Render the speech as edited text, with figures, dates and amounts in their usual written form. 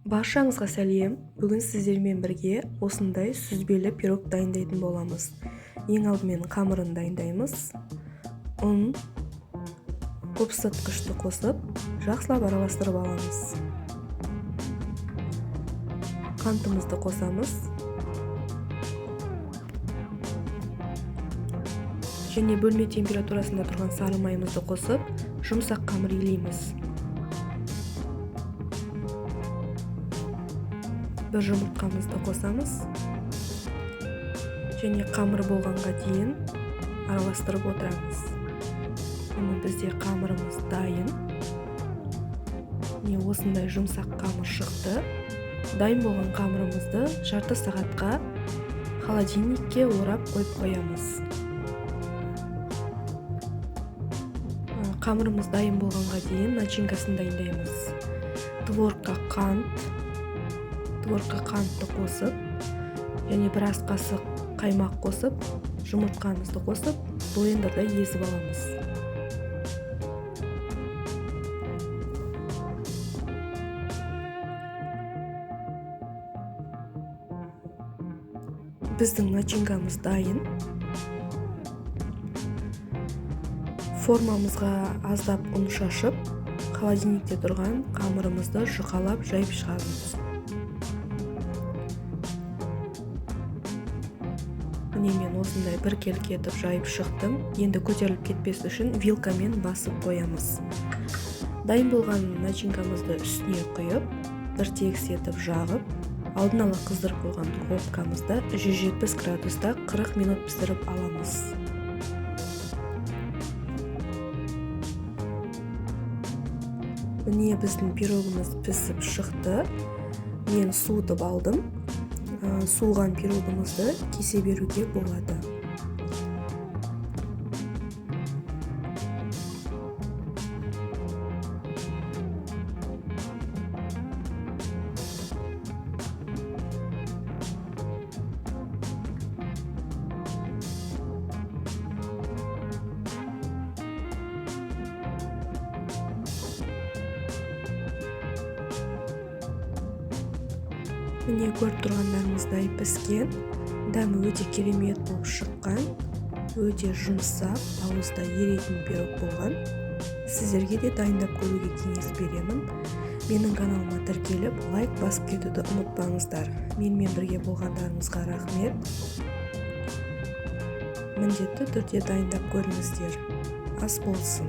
Баршаңызға сәлем. Бүгін сіздермен бірге осындай сүзбелі пирог дайындайтын боламыз. Ең алдымен қамырын дайындаймыз. Ұн, көпсытқышты қосып, жақсылап араластырып аламыз. Қантымызды қосамыз. Және бөлме температурасында тұрған сары майымызды қосып, жұмсақ қамыр илейміз. Бір жұмыртқамызды қосамыз. Және қамыр болғанға дейін араластырып отырамыз. Бізде қамырымыз дайын. Осындай жұмсақ қамыр шықты. Дайын болған қамырымызды жарты сағатқа холодильникке орап қойып қоямыз. Қамырымыз дайын болғанға дейін начинкасын дайындаймыз. Творогқа қантты қосып, және бір ас қасық қаймақ қосып, жұмыртқамызды қосып, блендерда езіп аламыз. Біздің начинкамыз дайын. Формамызға аздап ұн шашып, холодильникте тұрған қамырымызды жұқалап жайып шығарамыз. Мен осындай біркелкі етіп жайып шықтым. Енді көтеріліп кетпес үшін вилкамен басып қоямыз. Дайын болған начинкамызды үстіне құйып, бір тегіс етіп жағып, алдын ала қыздырып қойған духовкамызда 170 градуста 40 минут пісіріп аламыз. Біздің пирогымыз пісіп шықты. Мен суытып алдым. Суылған пирогымызды кесе беруге болады. Көріп тұрғандарыңыздай піскен, дәмі өте керемет болып шыққан, өте жұмсақ, ауызда еритін пирог болған. Сіздерге де дайындап көруге кеңес беремін. Менің каналыма тіркеліп, лайк басып кетуді ұмытпаңыздар. Менімен бірге болғандарыңызға рахмет. Міндетті түрде дайындап көріңіздер. Ас болсын.